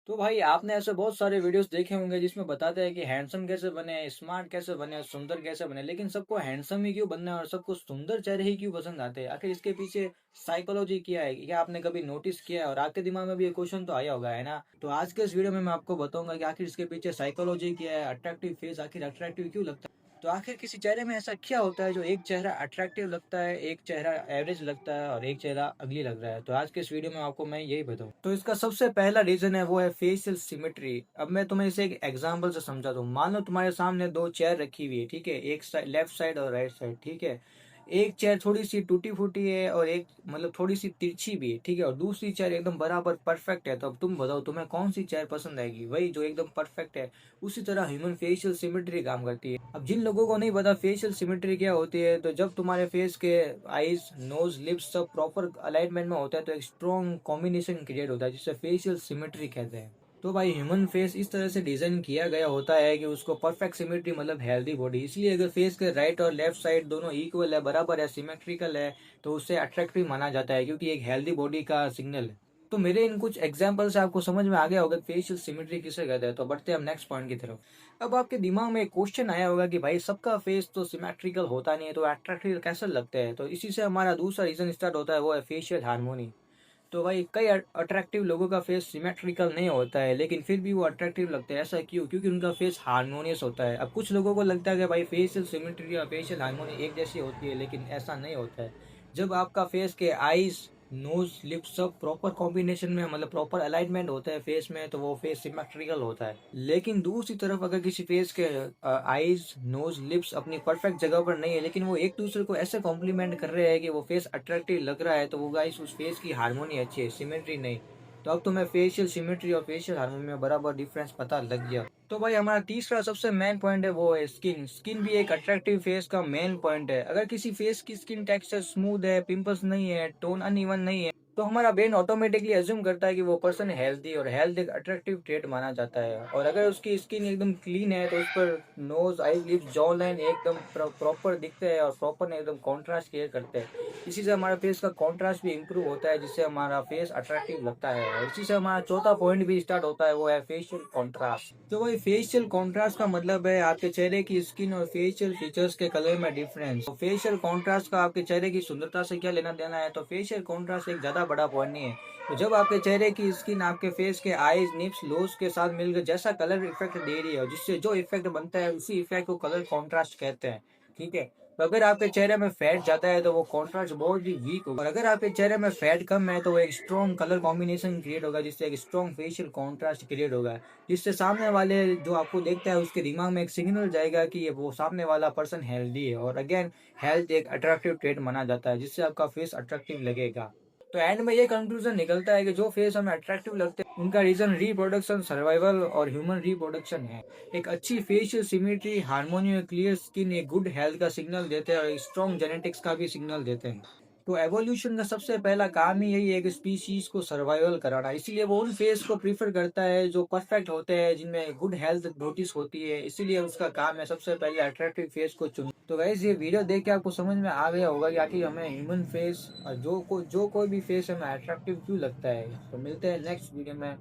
तो भाई आपने ऐसे बहुत सारे वीडियोस देखे होंगे जिसमें बताते हैं कि हैंडसम कैसे बने, स्मार्ट कैसे बने, सुंदर कैसे बने, लेकिन सबको हैंडसम ही क्यों बनना है और सबको सुंदर चेहरे ही क्यों पसंद आते हैं? आखिर इसके पीछे साइकोलॉजी क्या है? क्या आपने कभी नोटिस किया है? और आपके दिमाग में भी ये क्वेश्चन तो आया होगा, है ना? तो आज के इस वीडियो में मैं आपको बताऊंगा कि आखिर इसके पीछे साइकोलॉजी क्या है, अट्रैक्टिव फेस आखिर अट्रैक्टिव क्यों लगता है। तो आखिर किसी चेहरे में ऐसा क्या होता है जो एक चेहरा अट्रैक्टिव लगता है, एक चेहरा एवरेज लगता है और एक चेहरा अगली लग रहा है? तो आज के इस वीडियो में आपको मैं यही बताऊँ। तो इसका सबसे पहला रीजन है वो है फेशियल सिमेट्री। अब मैं तुम्हें इसे एक एग्जांपल से समझा दूं। मान लो तुम्हारे सामने दो चेयर रखी हुई है, ठीक है, एक साइड लेफ्ट साइड और राइट साइड, ठीक है। एक चेयर थोड़ी सी टूटी फूटी है और एक मतलब थोड़ी सी तिरछी भी है, ठीक है, और दूसरी चेयर एकदम बराबर परफेक्ट है। तो अब तुम बताओ तुम्हें कौन सी चेयर पसंद आएगी? वही जो एकदम परफेक्ट है। उसी तरह ह्यूमन फेशियल सिमेट्री काम करती है। अब जिन लोगों को नहीं पता फेशियल सिमेट्री क्या होती है, तो जब तुम्हारे फेस के आईज, नोज, लिप्स सब प्रॉपर अलाइनमेंट में होता है तो एक स्ट्रॉन्ग कॉम्बिनेशन क्रिएट होता है जिसे फेशियल सिमेट्री कहते हैं। तो भाई ह्यूमन फेस इस तरह से डिजाइन किया गया होता है कि उसको परफेक्ट सिमेट्री मतलब हेल्दी बॉडी। इसलिए अगर फेस के राइट और लेफ्ट साइड दोनों इक्वल है, बराबर है, सिमेट्रिकल है, तो उससे अट्रैक्टिव माना जाता है, क्योंकि एक हेल्दी बॉडी का सिग्नल है। तो मेरे इन कुछ एग्जाम्पल से आपको समझ में आ गया होगा फेशियल सिमेट्री किसे कहते हैं। तो बढ़ते हैं हम नेक्स्ट पॉइंट की तरफ। अब आपके दिमाग में एक क्वेश्चन आया होगा कि भाई सबका फेस तो सिमेट्रिकल होता नहीं है, तो अट्रैक्टिव कैसे लगते हैं? तो इसी से हमारा दूसरा रीजन स्टार्ट होता है, वो है फेशियल हार्मोनी। तो भाई कई अट्रैक्टिव लोगों का फेस सिमेट्रिकल नहीं होता है, लेकिन फिर भी वो अट्रैक्टिव लगते हैं। ऐसा क्यों? क्योंकि उनका फेस हार्मोनियस होता है। अब कुछ लोगों को लगता है कि भाई फेशियल सिमेट्री और फेशियल हार्मोनी एक जैसी होती है, लेकिन ऐसा नहीं होता है। जब आपका फेस के आईज, नोज, लिप्स सब प्रॉपर कॉम्बिनेशन में मतलब प्रॉपर अलाइनमेंट होता है फेस में, तो वो फेस सिमेट्रिकल होता है। लेकिन दूसरी तरफ अगर किसी फेस के आईज, नोज, लिप्स अपनी परफेक्ट जगह पर नहीं है, लेकिन वो एक दूसरे को ऐसे कॉम्प्लीमेंट कर रहे हैं कि वो फेस अट्रैक्टिव लग रहा है, तो वो गाइस उस फेस की हार्मोनी अच्छी है, सिमेट्री नहीं। तो अब तुम्हें फेशियल सिमेट्री और फेशियल हार्मोनी में बराबर डिफरेंस पता लग गया। तो भाई हमारा तीसरा सबसे मेन पॉइंट है वो है स्किन। स्किन भी एक अट्रैक्टिव फेस का मेन पॉइंट है। अगर किसी फेस की स्किन टेक्सचर स्मूथ है, पिंपल्स नहीं है, टोन अनइवन नहीं है, तो हमारा ब्रेन ऑटोमेटिकली अज्यूम करता है कि वो पर्सन हेल्दी, और हेल्थ एक अट्रैक्टिव ट्रेट माना जाता है। और अगर उसकी स्किन एकदम क्लीन है तो उस पर नोज, आई, लिप्स, जॉ लाइन एकदम प्रॉपर दिखते हैं और प्रॉपर एकदम कॉन्ट्रास्ट क्रिएट करते हैं। इसी से हमारा फेस का कॉन्ट्रास्ट भी इंप्रूव होता है, जिससे हमारा फेस अट्रैक्टिव लगता है। और इसी से हमारा चौथा पॉइंट भी स्टार्ट होता है, वो है फेशियल कॉन्ट्रास्ट। तो वही फेशियल कॉन्ट्रास्ट का मतलब है आपके चेहरे की स्किन और फेशियल फीचर्स के कलर में डिफरेंस। तो फेशियल कॉन्ट्रास्ट का आपके चेहरे की सुंदरता से क्या लेना देना है? तो फेशियल कॉन्ट्रास्ट एक ज्यादा बड़ा पॉइंट नहीं है। तो जब आपके चेहरे की स्किन आपके फेस के आईज, निप्स, लोज के साथ मिलकर जैसा कलर इफेक्ट दे रही है, और जिससे जो इफेक्ट बनता है उसी इफेक्ट को कलर कॉन्ट्रास्ट कहते हैं, ठीक है। तो अगर आपके चेहरे में फैट ज्यादा है तो वो कॉन्ट्रास्ट बहुत ही वीक होगा, और अगर आपके चेहरे में फैट कम है तो वो एक स्ट्रॉन्ग कलर कॉम्बिनेशन क्रिएट होगा, जिससे एक स्ट्रॉन्ग फेशियल कॉन्ट्रास्ट क्रिएट होगा, जिससे सामने वाले जो आपको देखता है उसके दिमाग में एक सिग्नल जाएगा कि ये वो सामने वाला पर्सन हेल्दी है। और अगेन हेल्थ एक अट्रैक्टिव ट्रेट माना जाता है, जिससे आपका फेस अट्रैक्टिव लगेगा। तो एंड में ये कंक्लूजन निकलता है कि जो फेस हमें अट्रैक्टिव लगते हैं उनका रीजन रिप्रोडक्शन, सर्वाइवल और ह्यूमन रिप्रोडक्शन है। एक अच्छी फेशियल सिमेट्री, हार्मोनी और क्लियर स्किन एक गुड हेल्थ का सिग्नल देते हैं और स्ट्रॉन्ग जेनेटिक्स का भी सिग्नल देते हैं। तो एवोल्यूशन का सबसे पहला काम ही यही है कि स्पीशीज को सर्वाइवल कराना। इसीलिए वो उन फेस को प्रीफर करता है जो परफेक्ट होते हैं, जिनमें गुड हेल्थ नोटिस होती है। इसीलिए उसका काम है सबसे पहले अट्रैक्टिव फेस को चुनना। तो गाइस ये वीडियो देख के आपको समझ में आ गया होगा कि आखिर हमें ह्यूमन फेस और जो कोई भी फेस हमें अट्रैक्टिव क्यों लगता है। तो मिलते हैं नेक्स्ट वीडियो में।